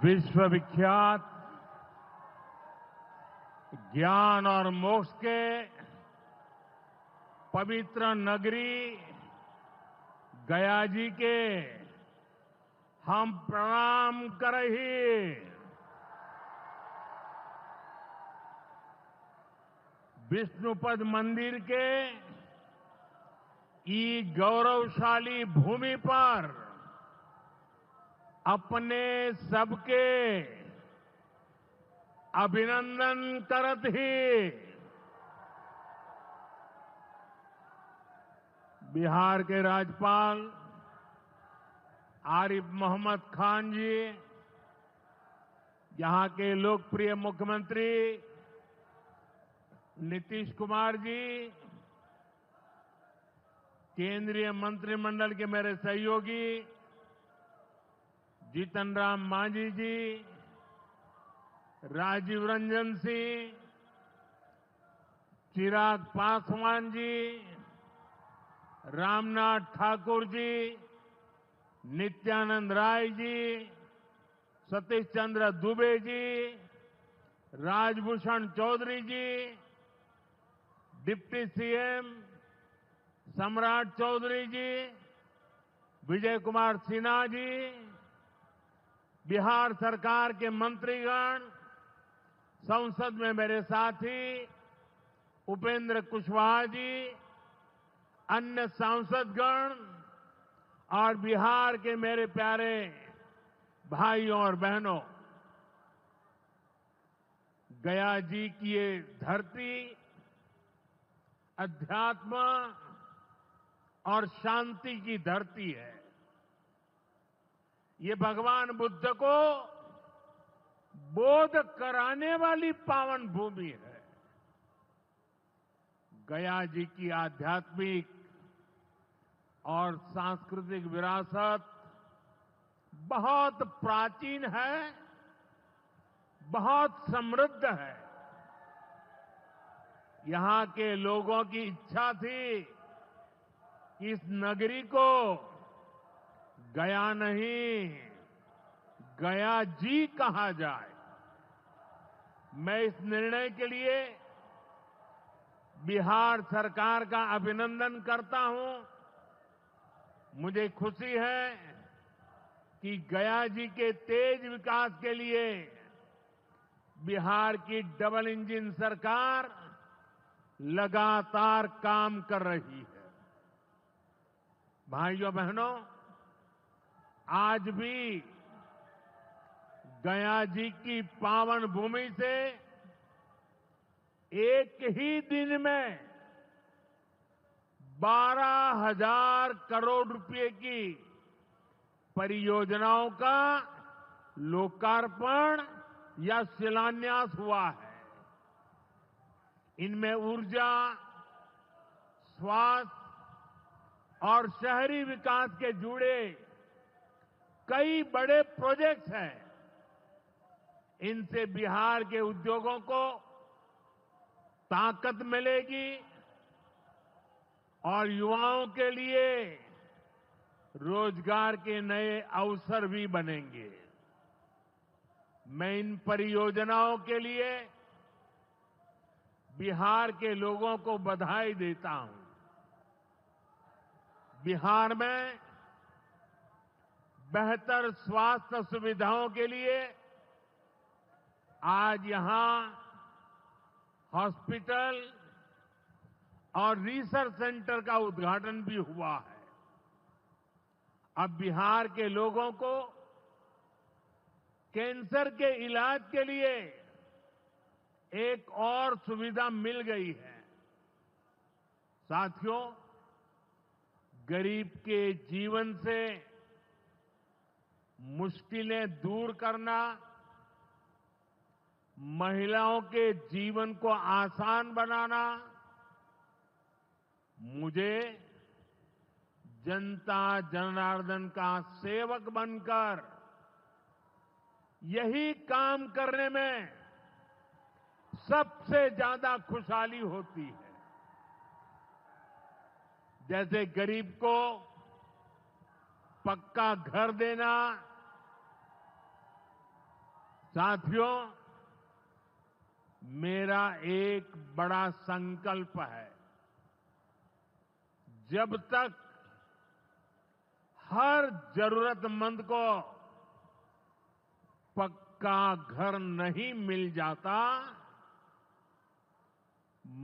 विश्वविख्यात ज्ञान और मोक्ष के पवित्र नगरी गया जी के हम प्रणाम करही। विष्णुपद मंदिर के ई गौरवशाली भूमि पर अपने सबके अभिनंदन करत ही बिहार के राज्यपाल आरिफ मोहम्मद खान जी, यहां के लोकप्रिय मुख्यमंत्री नीतीश कुमार जी, केंद्रीय मंत्रिमंडल के मेरे सहयोगी जीतन राम मांझी जी, राजीव रंजन सिंह, चिराग पासवान जी, रामनाथ ठाकुर जी, नित्यानंद राय जी, सतीश चंद्र दुबे जी, राजभूषण चौधरी जी, डिप्टी सीएम सम्राट चौधरी जी, विजय कुमार सिन्हा जी, बिहार सरकार के मंत्रीगण, संसद में मेरे साथी उपेंद्र कुशवाहा जी, अन्य सांसदगण और बिहार के मेरे प्यारे भाइयों और बहनों, गया जी की ये धरती अध्यात्म और शांति की धरती है। ये भगवान बुद्ध को बोध कराने वाली पावन भूमि है। गया जी की आध्यात्मिक और सांस्कृतिक विरासत बहुत प्राचीन है, बहुत समृद्ध है। यहां के लोगों की इच्छा थी कि इस नगरी को गया नहीं, गया जी कहा जाए। मैं इस निर्णय के लिए बिहार सरकार का अभिनंदन करता हूं। मुझे खुशी है कि गया जी के तेज विकास के लिए बिहार की डबल इंजन सरकार लगातार काम कर रही है। भाइयों बहनों, आज भी गया जी की पावन भूमि से एक ही दिन में 12,000 करोड़ रुपए की परियोजनाओं का लोकार्पण या शिलान्यास हुआ है। इनमें ऊर्जा, स्वास्थ्य और शहरी विकास के जुड़े कई बड़े प्रोजेक्ट्स हैं। इनसे बिहार के उद्योगों को ताकत मिलेगी और युवाओं के लिए रोजगार के नए अवसर भी बनेंगे। मैं इन परियोजनाओं के लिए बिहार के लोगों को बधाई देता हूं। बिहार में बेहतर स्वास्थ्य सुविधाओं के लिए आज यहां हॉस्पिटल और रिसर्च सेंटर का उद्घाटन भी हुआ है। अब बिहार के लोगों को कैंसर के इलाज के लिए एक और सुविधा मिल गई है। साथियों, गरीब के जीवन से मुश्किलें दूर करना, महिलाओं के जीवन को आसान बनाना मुझे जनता जनार्दन का सेवक बनकर यही काम करने में सबसे ज्यादा खुशहाली होती है। जैसे गरीब को पक्का घर देना, साथियों, मेरा एक बड़ा संकल्प है। जब तक हर जरूरतमंद को पक्का घर नहीं मिल जाता,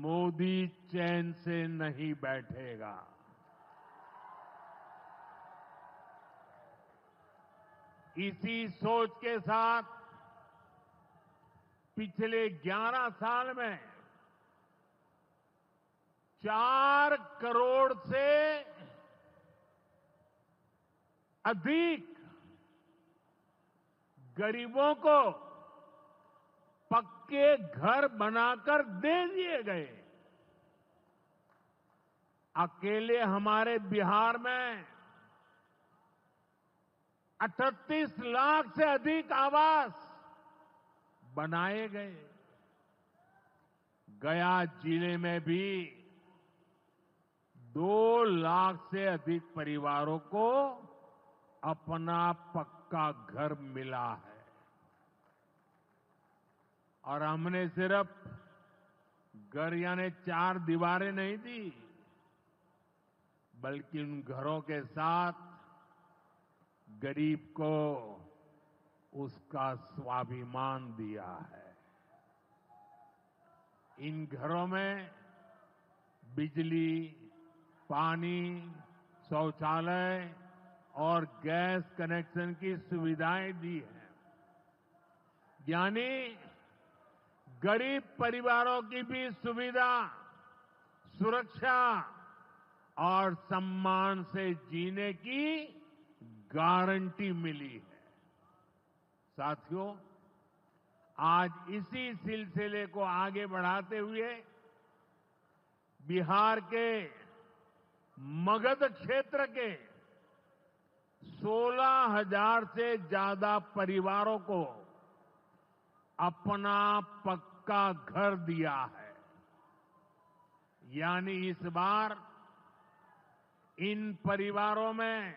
मोदी चैन से नहीं बैठेगा। इसी सोच के साथ पिछले 11 साल में 4 करोड़ से अधिक गरीबों को पक्के घर बनाकर दे दिए गए। अकेले हमारे बिहार में 38 लाख से अधिक आवास बनाए गए। गया जिले में भी 2 लाख से अधिक परिवारों को अपना पक्का घर मिला है। और हमने सिर्फ घर यानी 4 दीवारें नहीं दी, बल्कि उन घरों के साथ गरीब को उसका स्वाभिमान दिया है। इन घरों में बिजली, पानी, शौचालय और गैस कनेक्शन की सुविधाएं दी हैं। यानी गरीब परिवारों की भी सुविधा, सुरक्षा और सम्मान से जीने की गारंटी मिली है। साथियों, आज इसी सिलसिले को आगे बढ़ाते हुए बिहार के मगध क्षेत्र के 16,000 से ज्यादा परिवारों को अपना पक्का घर दिया है। यानी इस बार इन परिवारों में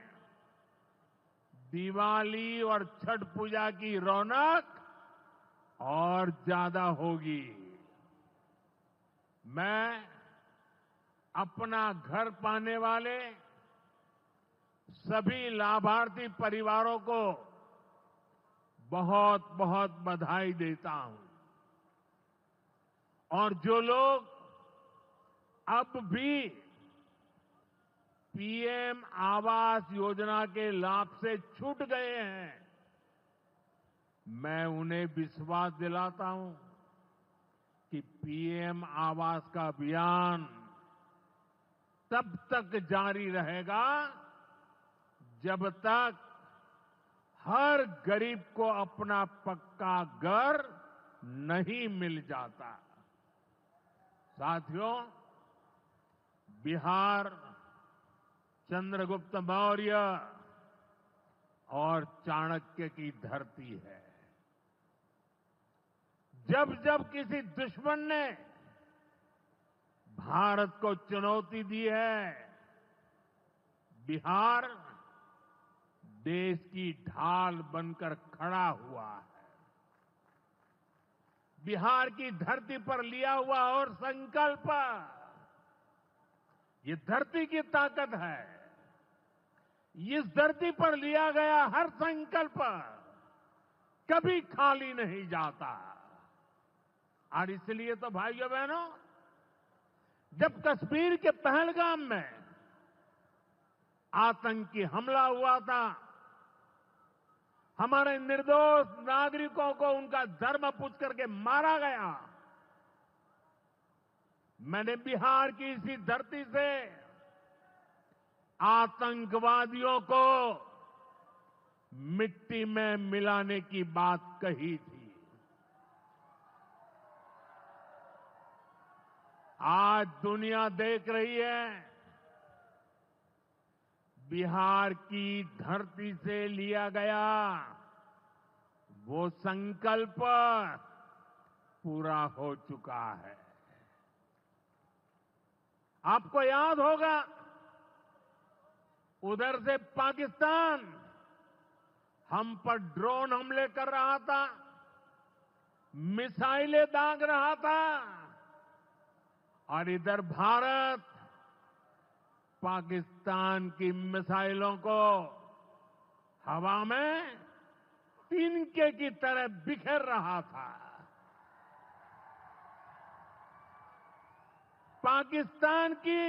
दिवाली और छठ पूजा की रौनक और ज्यादा होगी। मैं अपना घर पाने वाले सभी लाभार्थी परिवारों को बहुत बहुत बधाई देता हूं। और जो लोग अब भी पीएम आवास योजना के लाभ से छूट गए हैं, मैं उन्हें विश्वास दिलाता हूं कि पीएम आवास का अभियान तब तक जारी रहेगा जब तक हर गरीब को अपना पक्का घर नहीं मिल जाता। साथियों, बिहार चंद्रगुप्त मौर्य और चाणक्य की धरती है। जब जब किसी दुश्मन ने भारत को चुनौती दी है, बिहार देश की ढाल बनकर खड़ा हुआ है। बिहार की धरती पर लिया हुआ और संकल्प, ये धरती की ताकत है। इस धरती पर लिया गया हर संकल्प कभी खाली नहीं जाता। और इसलिए तो भाइयों बहनों, जब कश्मीर के पहलगाम में आतंकी हमला हुआ था, हमारे निर्दोष नागरिकों को उनका धर्म पूछ करके मारा गया, मैंने बिहार की इसी धरती से आतंकवादियों को मिट्टी में मिलाने की बात कही थी। आज दुनिया देख रही है, बिहार की धरती से लिया गया वो संकल्प पूरा हो चुका है। आपको याद होगा, उधर से पाकिस्तान हम पर ड्रोन हमले कर रहा था, मिसाइलें दाग रहा था और इधर भारत पाकिस्तान की मिसाइलों को हवा में तिनके की तरह बिखेर रहा था। पाकिस्तान की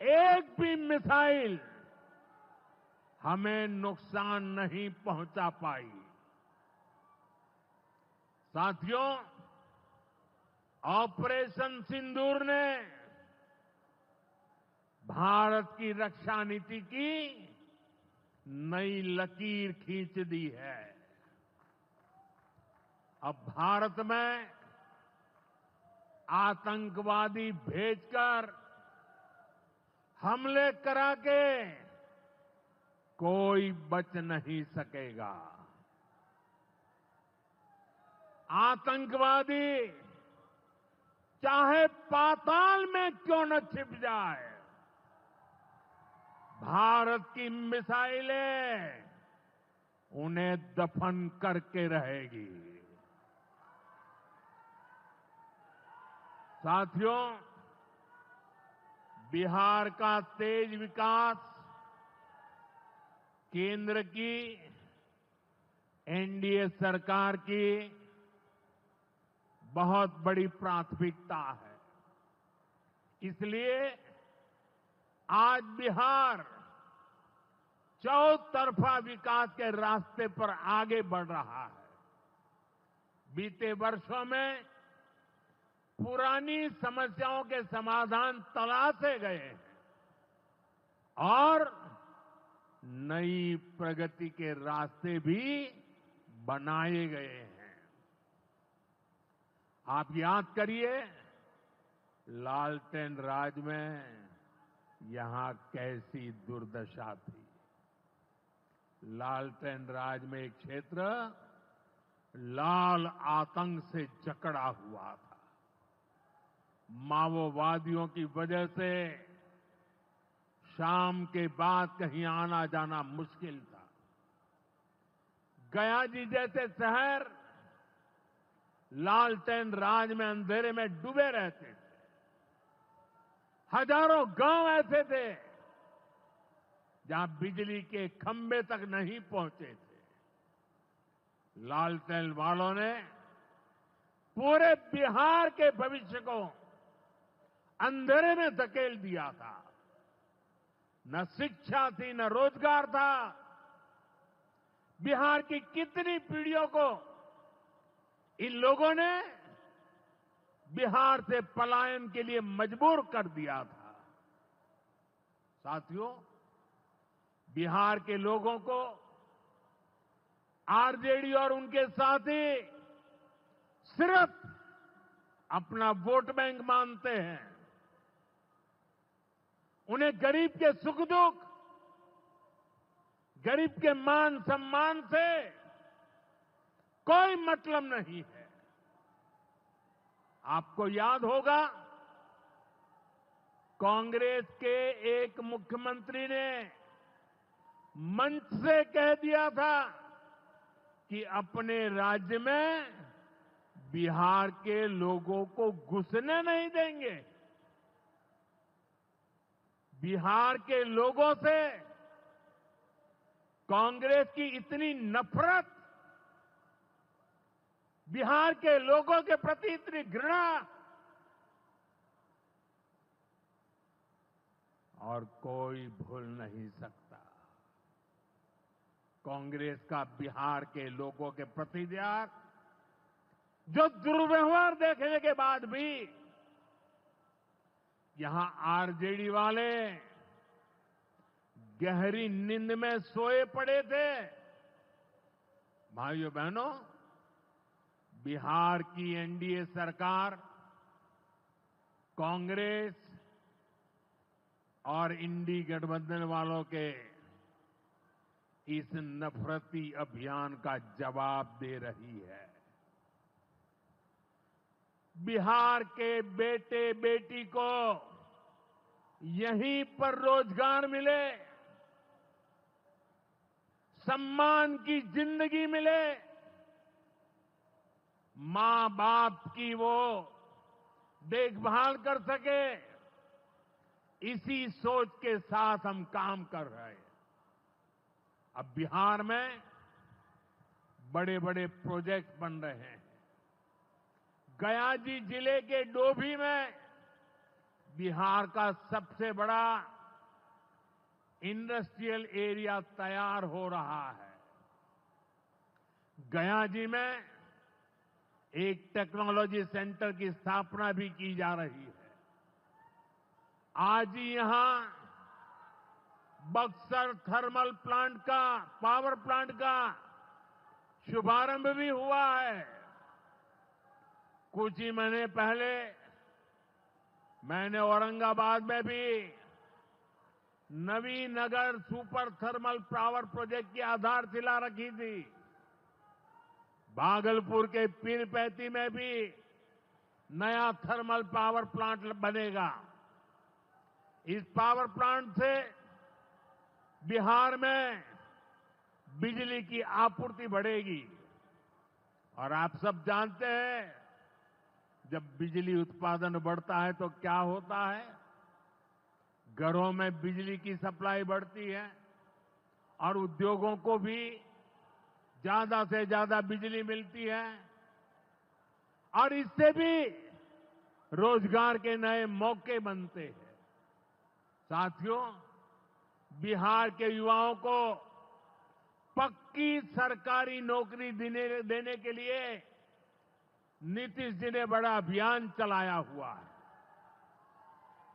एक भी मिसाइल हमें नुकसान नहीं पहुंचा पाई। साथियों, ऑपरेशन सिंदूर ने भारत की रक्षा नीति की नई लकीर खींच दी है। अब भारत में आतंकवादी भेजकर हमले करा के कोई बच नहीं सकेगा। आतंकवादी चाहे पाताल में क्यों न छिप जाए, भारत की मिसाइलें उन्हें दफन करके रहेगी। साथियों, बिहार का तेज विकास केंद्र की एनडीए सरकार की बहुत बड़ी प्राथमिकता है। इसलिए आज बिहार चौतरफा विकास के रास्ते पर आगे बढ़ रहा है। बीते वर्षों में पुरानी समस्याओं के समाधान तलाशे गए हैं और नई प्रगति के रास्ते भी बनाए गए हैं। आप याद करिए, लालटेन राज में यहां कैसी दुर्दशा थी। लालटेन राज में एक क्षेत्र लाल आतंक से जकड़ा हुआ था। माओवादियों की वजह से शाम के बाद कहीं आना जाना मुश्किल था। गया जी जैसे शहर लालटेन राज में अंधेरे में डूबे रहते थे। हजारों गांव ऐसे थे जहां बिजली के खंभे तक नहीं पहुंचे थे। लालटेन वालों ने पूरे बिहार के भविष्य को अंधेरे में धकेल दिया था। न शिक्षा थी, न रोजगार था। बिहार की कितनी पीढ़ियों को इन लोगों ने बिहार से पलायन के लिए मजबूर कर दिया था। साथियों, बिहार के लोगों को आरजेडी और उनके साथी सिर्फ अपना वोट बैंक मानते हैं। उन्हें गरीब के सुख दुख, गरीब के मान सम्मान से कोई मतलब नहीं है। आपको याद होगा, कांग्रेस के एक मुख्यमंत्री ने मंच से कह दिया था कि अपने राज्य में बिहार के लोगों को घुसने नहीं देंगे। बिहार के लोगों से कांग्रेस की इतनी नफरत, बिहार के लोगों के प्रति इतनी घृणा, और कोई भूल नहीं सकता। कांग्रेस का बिहार के लोगों के प्रति त्याग, जो दुर्व्यवहार देखने के बाद भी यहां आरजेडी वाले गहरी नींद में सोए पड़े थे। भाइयों बहनों, बिहार की एनडीए सरकार कांग्रेस और इंडी गठबंधन वालों के इस नफरती अभियान का जवाब दे रही है। बिहार के बेटे बेटी को यहीं पर रोजगार मिले, सम्मान की जिंदगी मिले, मां बाप की वो देखभाल कर सके, इसी सोच के साथ हम काम कर रहे हैं। अब बिहार में बड़े बड़े प्रोजेक्ट बन रहे हैं। गयाजी जिले के डोभी में बिहार का सबसे बड़ा इंडस्ट्रियल एरिया तैयार हो रहा है। गयाजी में एक टेक्नोलॉजी सेंटर की स्थापना भी की जा रही है। आज ही यहां बक्सर थर्मल प्लांट का, पावर प्लांट का शुभारंभ भी हुआ है। कुछ ही महीने पहले मैंने औरंगाबाद में भी Nabinagar super thermal power project की आधारशिला रखी थी। भागलपुर के पीरपैंती में भी नया थर्मल पावर प्लांट बनेगा। इस पावर प्लांट से बिहार में बिजली की आपूर्ति बढ़ेगी। और आप सब जानते हैं, जब बिजली उत्पादन बढ़ता है तो क्या होता है? घरों में बिजली की सप्लाई बढ़ती है और उद्योगों को भी ज्यादा से ज्यादा बिजली मिलती है और इससे भी रोजगार के नए मौके बनते हैं। साथियों, बिहार के युवाओं को पक्की सरकारी नौकरी देने के लिए नीतीश जी ने बड़ा अभियान चलाया हुआ है।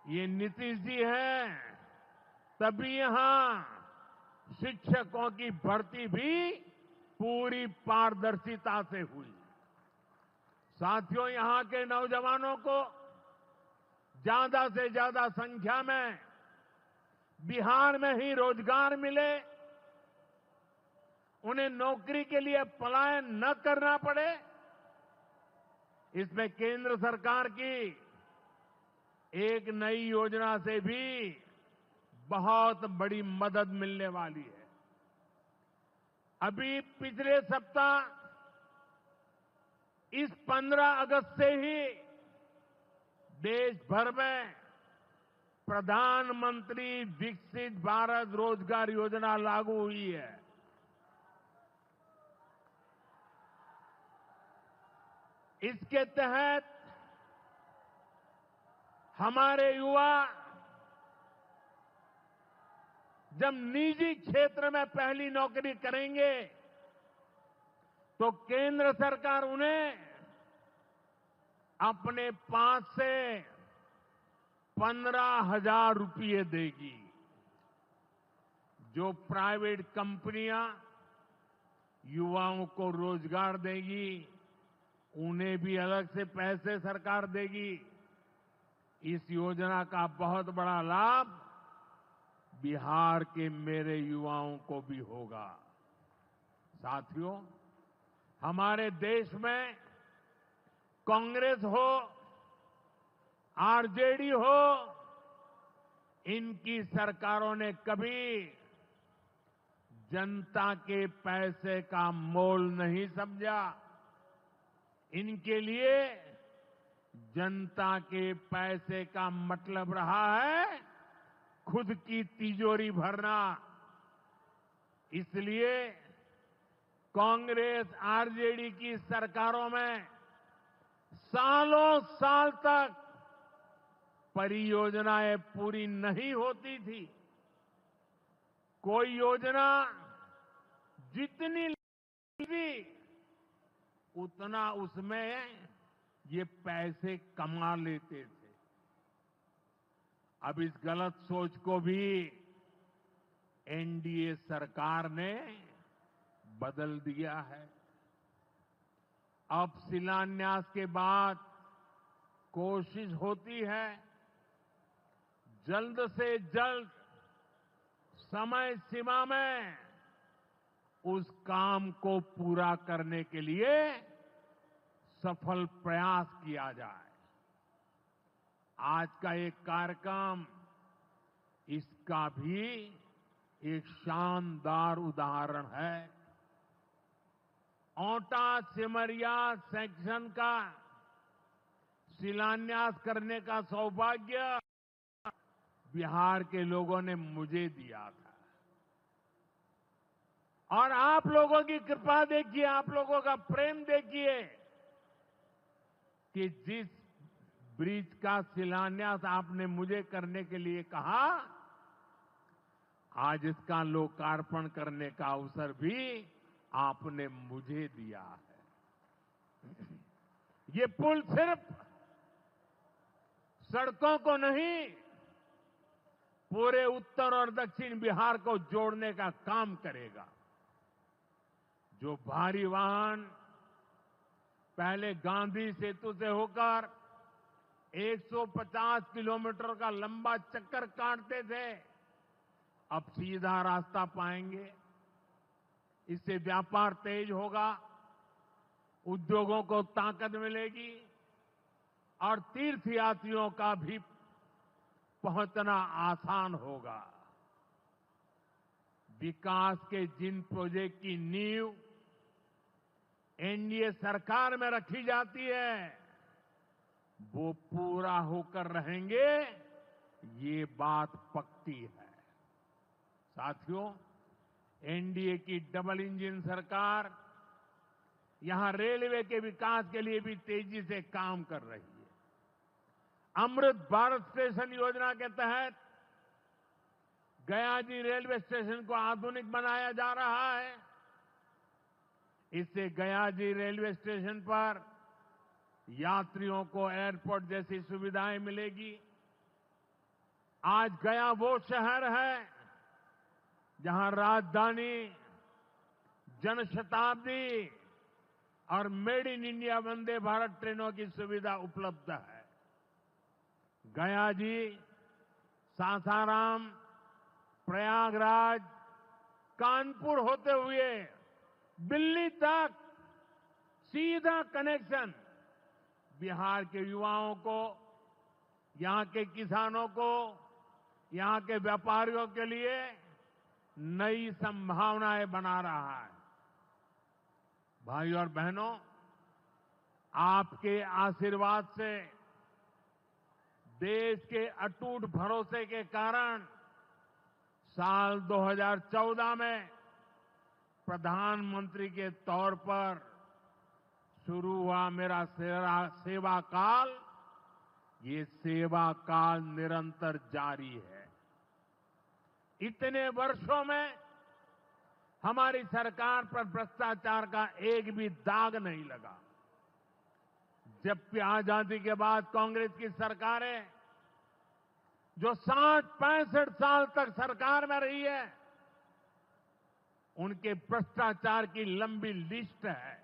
ये नीतीश जी हैं, तभी यहां शिक्षकों की भर्ती भी पूरी पारदर्शिता से हुई। साथियों, यहां के नौजवानों को ज्यादा से ज्यादा संख्या में बिहार में ही रोजगार मिले, उन्हें नौकरी के लिए पलायन न करना पड़े, इसमें केंद्र सरकार की एक नई योजना से भी बहुत बड़ी मदद मिलने वाली है। अभी पिछले सप्ताह इस 15 अगस्त से ही देश भर में प्रधानमंत्री विकसित भारत रोजगार योजना लागू हुई है। इसके तहत हमारे युवा जब निजी क्षेत्र में पहली नौकरी करेंगे तो केंद्र सरकार उन्हें अपने पास से 15,000 रुपये देगी। जो प्राइवेट कंपनियां युवाओं को रोजगार देगी, उन्हें भी अलग से पैसे सरकार देगी। इस योजना का बहुत बड़ा लाभ बिहार के मेरे युवाओं को भी होगा। साथियों, हमारे देश में कांग्रेस हो, आरजेडी हो, इनकी सरकारों ने कभी जनता के पैसे का मोल नहीं समझा। इनके लिए जनता के पैसे का मतलब रहा है खुद की तिजोरी भरना। इसलिए कांग्रेस आरजेडी की सरकारों में सालों साल तक परियोजनाएं पूरी नहीं होती थी। कोई योजना जितनी थी उतना उसमें ये पैसे कमा लेते थे। अब इस गलत सोच को भी एनडीए सरकार ने बदल दिया है। अब शिलान्यास के बाद कोशिश होती है जल्द से जल्द समय सीमा में उस काम को पूरा करने के लिए सफल प्रयास किया जाए। आज का एक कार्यक्रम इसका भी एक शानदार उदाहरण है। औटा सिमरिया सेक्शन का शिलान्यास करने का सौभाग्य बिहार के लोगों ने मुझे दिया था। और आप लोगों की कृपा देखिए, आप लोगों का प्रेम देखिए कि जिस ब्रिज का शिलान्यास आपने मुझे करने के लिए कहा, आज इसका लोकार्पण करने का अवसर भी आपने मुझे दिया है। ये पुल सिर्फ सड़कों को नहीं, पूरे उत्तर और दक्षिण बिहार को जोड़ने का काम करेगा। जो भारी वाहन पहले गांधी सेतु से होकर 150 किलोमीटर का लंबा चक्कर काटते थे, अब सीधा रास्ता पाएंगे। इससे व्यापार तेज होगा, उद्योगों को ताकत मिलेगी और तीर्थयात्रियों का भी पहुंचना आसान होगा। विकास के जिन प्रोजेक्ट की नींव एनडीए सरकार में रखी जाती है, वो पूरा होकर रहेंगे, ये बात पक्की है। साथियों, एनडीए की डबल इंजन सरकार यहां रेलवे के विकास के लिए भी तेजी से काम कर रही है। अमृत भारत स्टेशन योजना के तहत गयाजी रेलवे स्टेशन को आधुनिक बनाया जा रहा है। इससे गयाजी रेलवे स्टेशन पर यात्रियों को एयरपोर्ट जैसी सुविधाएं मिलेगी। आज गया वो शहर है जहां राजधानी, जनशताब्दी और made in India Vande Bharat ट्रेनों की सुविधा उपलब्ध है। गया जी सासाराम, प्रयागराज, कानपुर होते हुए दिल्ली तक सीधा कनेक्शन बिहार के युवाओं को, यहां के किसानों को, यहां के व्यापारियों के लिए नई संभावनाएं बना रहा है। भाई और बहनों, आपके आशीर्वाद से, देश के अटूट भरोसे के कारण साल 2014 में प्रधानमंत्री के तौर पर शुरू हुआ मेरा सेवा काल, ये सेवा काल निरंतर जारी है। इतने वर्षों में हमारी सरकार पर भ्रष्टाचार का एक भी दाग नहीं लगा। जबकि आजादी के बाद कांग्रेस की सरकारें जो 60-65 साल तक सरकार में रही है, उनके भ्रष्टाचार की लंबी लिस्ट है।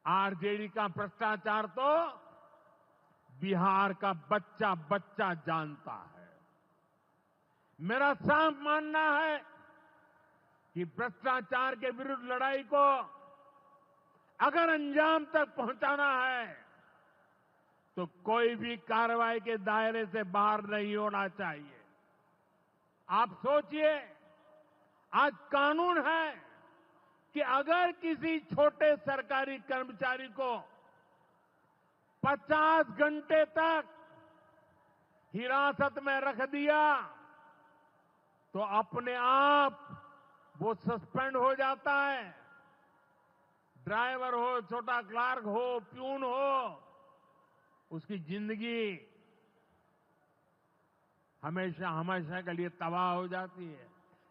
आरजेडी का भ्रष्टाचार तो बिहार का बच्चा बच्चा जानता है। मेरा साफ मानना है कि भ्रष्टाचार के विरुद्ध लड़ाई को अगर अंजाम तक पहुंचाना है तो कोई भी कार्रवाई के दायरे से बाहर नहीं होना चाहिए। आप सोचिए, आज कानून है कि अगर किसी छोटे सरकारी कर्मचारी को 50 घंटे तक हिरासत में रख दिया तो अपने आप वो सस्पेंड हो जाता है। ड्राइवर हो, छोटा क्लार्क हो, प्यून हो, उसकी जिंदगी हमेशा हमेशा के लिए तबाह हो जाती है।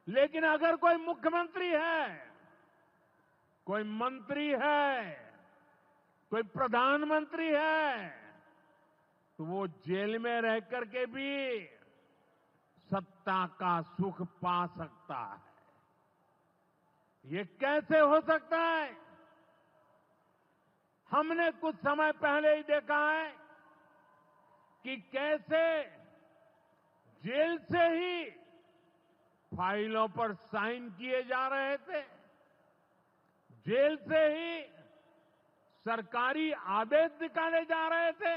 लेकिन अगर कोई मुख्यमंत्री है, कोई मंत्री है, कोई प्रधानमंत्री है, तो वो जेल में रह करके भी सत्ता का सुख पा सकता है। ये कैसे हो सकता है? हमने कुछ समय पहले ही देखा है कि कैसे जेल से ही फाइलों पर साइन किए जा रहे थे, जेल से ही सरकारी आदेश निकाले जा रहे थे।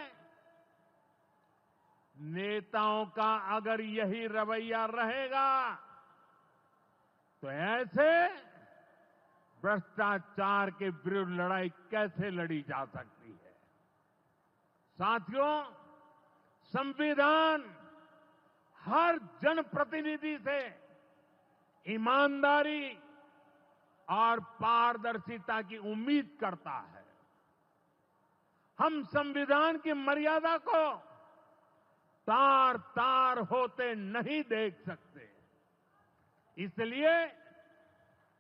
नेताओं का अगर यही रवैया रहेगा तो ऐसे भ्रष्टाचार के विरुद्ध लड़ाई कैसे लड़ी जा सकती है। साथियों, संविधान हर जनप्रतिनिधि से ईमानदारी और पारदर्शिता की उम्मीद करता है। हम संविधान की मर्यादा को तार तार होते नहीं देख सकते। इसलिए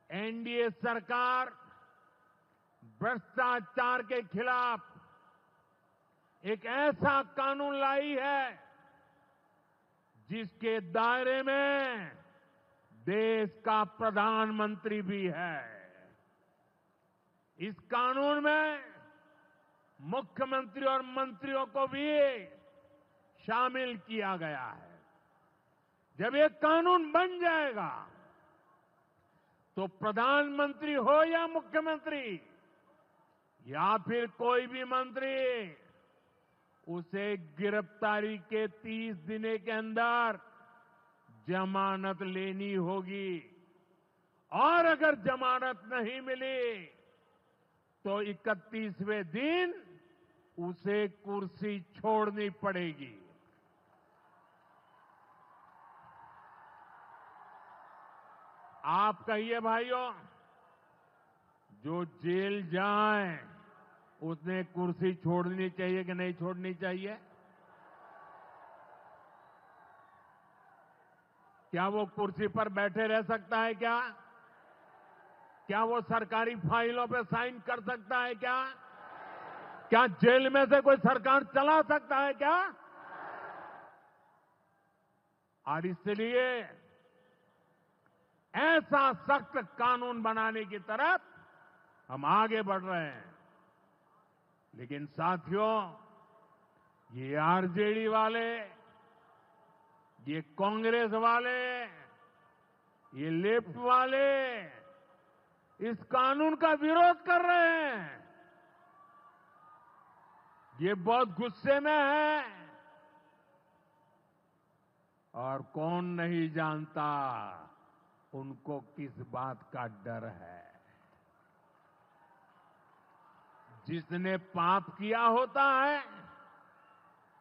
एनडीए सरकार भ्रष्टाचार के खिलाफ एक ऐसा कानून लाई है जिसके दायरे में देश का प्रधानमंत्री भी है। इस कानून में मुख्यमंत्री और मंत्रियों को भी शामिल किया गया है। जब ये कानून बन जाएगा तो प्रधानमंत्री हो या मुख्यमंत्री या फिर कोई भी मंत्री, उसे गिरफ्तारी के 30 दिन के अंदर जमानत लेनी होगी और अगर जमानत नहीं मिली तो 31वें दिन उसे कुर्सी छोड़नी पड़ेगी। आप कहिए भाइयों, जो जेल जाए उसने कुर्सी छोड़नी चाहिए कि नहीं छोड़नी चाहिए? क्या वो कुर्सी पर बैठे रह सकता है क्या? क्या वो सरकारी फाइलों पे साइन कर सकता है क्या? क्या जेल में से कोई सरकार चला सकता है क्या? और इसलिए ऐसा सख्त कानून बनाने की तरफ हम आगे बढ़ रहे हैं। लेकिन साथियों, ये आरजेडी वाले, ये कांग्रेस वाले, ये लेफ्ट वाले इस कानून का विरोध कर रहे हैं। ये बहुत गुस्से में है और कौन नहीं जानता उनको किस बात का डर है। जिसने पाप किया होता है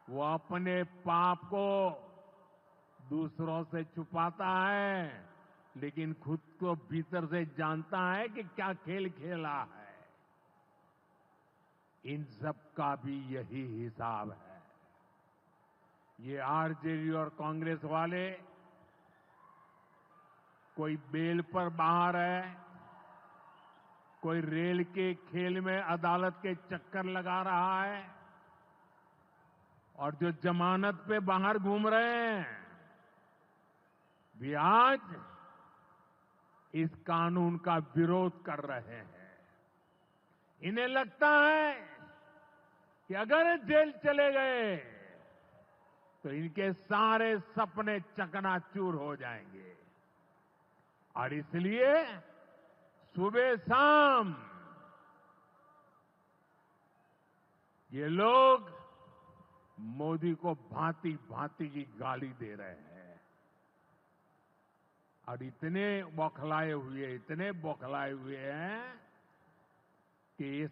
वो अपने पाप को दूसरों से छुपाता है, लेकिन खुद को भीतर से जानता है कि क्या खेल खेला है। इन सब का भी यही हिसाब है। ये आरजेडी और कांग्रेस वाले कोई बेल पर बाहर है, कोई रेल के खेल में अदालत के चक्कर लगा रहा है, और जो जमानत पे बाहर घूम रहे हैं वे आज इस कानून का विरोध कर रहे हैं। इन्हें लगता है कि अगर जेल चले गए तो इनके सारे सपने चकनाचूर हो जाएंगे, और इसलिए सुबह शाम ये लोग मोदी को भांति भांति की गाली दे रहे हैं और इतने बौखलाए हुए हैं कि इस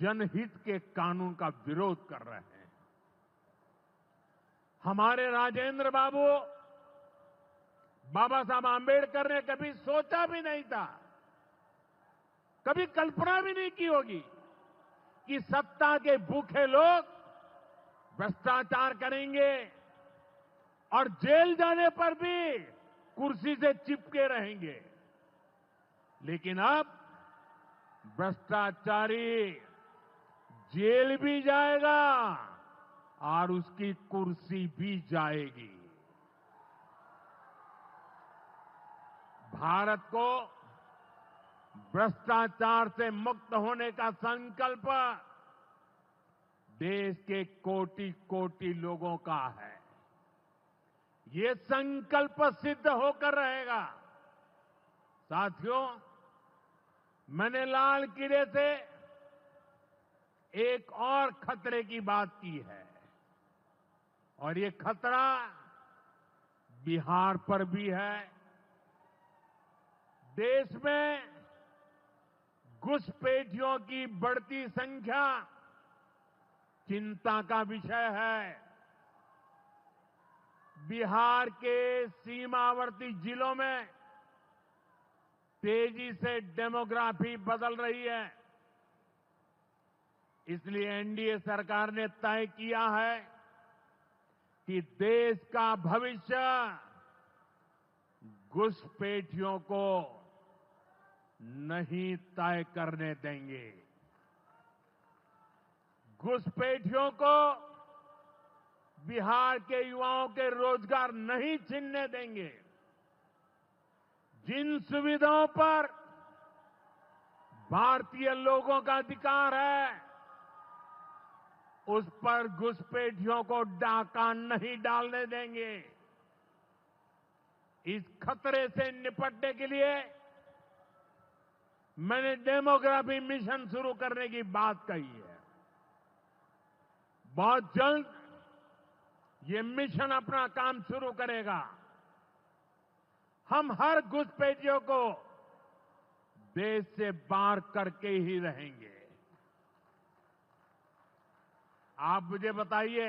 जनहित के कानून का विरोध कर रहे हैं। हमारे राजेंद्र बाबू बाबा साहब आंबेडकर ने कभी सोचा भी नहीं था, कभी कल्पना भी नहीं की होगी कि सत्ता के भूखे लोग भ्रष्टाचार करेंगे और जेल जाने पर भी कुर्सी से चिपके रहेंगे। लेकिन अब भ्रष्टाचारी जेल भी जाएगा और उसकी कुर्सी भी जाएगी। भारत को भ्रष्टाचार से मुक्त होने का संकल्प देश के कोटि कोटि लोगों का है। ये संकल्प सिद्ध होकर रहेगा। साथियों, मैंने लाल किले से एक और खतरे की बात की है, और ये खतरा बिहार पर भी है। देश में घुसपैठियों की बढ़ती संख्या चिंता का विषय है। बिहार के सीमावर्ती जिलों में तेजी से डेमोग्राफी बदल रही है। इसलिए एनडीए सरकार ने तय किया है कि देश का भविष्य घुसपैठियों को नहीं तय करने देंगे। घुसपैठियों को बिहार के युवाओं के रोजगार नहीं छीनने देंगे। जिन सुविधाओं पर भारतीय लोगों का अधिकार है, उस पर घुसपैठियों को डाका नहीं डालने देंगे। इस खतरे से निपटने के लिए मैंने डेमोग्राफी मिशन शुरू करने की बात कही है। बहुत जल्द ये मिशन अपना काम शुरू करेगा। हम हर घुसपैठियों को देश से बाहर करके ही रहेंगे। आप मुझे बताइए,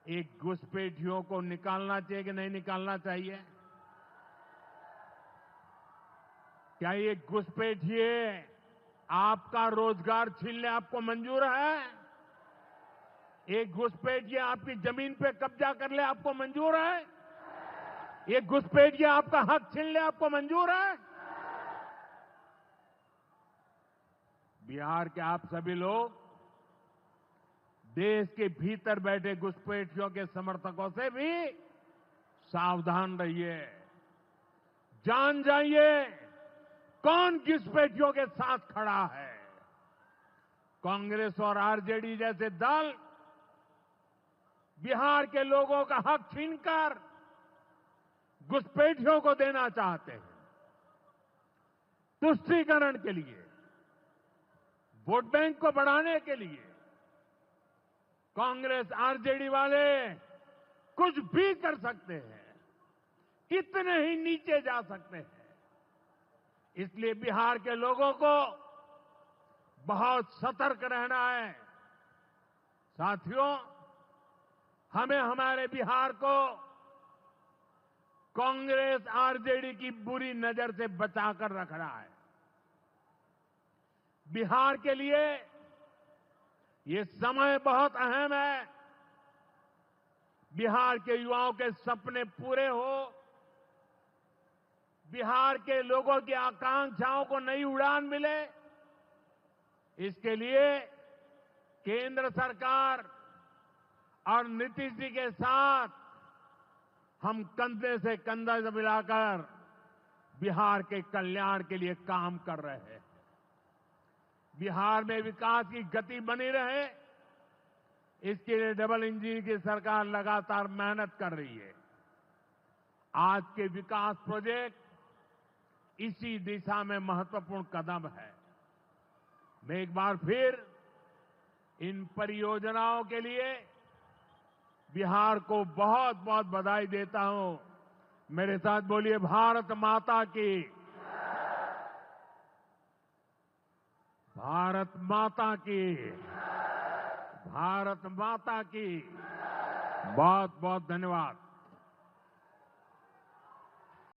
एक घुसपैठियों को निकालना चाहिए कि नहीं निकालना चाहिए? क्या ये घुसपैठिए आपका रोजगार छीनने आपको मंजूर है? एक घुसपैठिया आपकी जमीन पे कब्जा कर ले आपको मंजूर है? एक घुसपैठिया आपका हक छीन ले आपको मंजूर है? बिहार के आप सभी लोग देश के भीतर बैठे घुसपैठियों के समर्थकों से भी सावधान रहिए। जान जाइए कौन घुसपैठियों के साथ खड़ा है। कांग्रेस और आरजेडी जैसे दल बिहार के लोगों का हक छीनकर घुसपैठियों को देना चाहते हैं। तुष्टीकरण के लिए, वोट बैंक को बढ़ाने के लिए कांग्रेस आरजेडी वाले कुछ भी कर सकते हैं, इतने ही नीचे जा सकते हैं। इसलिए बिहार के लोगों को बहुत सतर्क रहना है। साथियों, हमें हमारे बिहार को कांग्रेस आरजेडी की बुरी नजर से बचाकर रखना है। बिहार के लिए ये समय बहुत अहम है। बिहार के युवाओं के सपने पूरे हो, बिहार के लोगों की आकांक्षाओं को नई उड़ान मिले, इसके लिए केंद्र सरकार और नीतीश जी के साथ हम कंधे से कंधा मिलाकर बिहार के कल्याण के लिए काम कर रहे हैं। बिहार में विकास की गति बनी रहे, इसके लिए डबल इंजन की सरकार लगातार मेहनत कर रही है। आज के विकास प्रोजेक्ट इसी दिशा में महत्वपूर्ण कदम है। मैं एक बार फिर इन परियोजनाओं के लिए बिहार को बहुत बहुत बधाई देता हूं। मेरे साथ बोलिए, भारत माता की, भारत माता की, भारत माता की। बहुत बहुत धन्यवाद।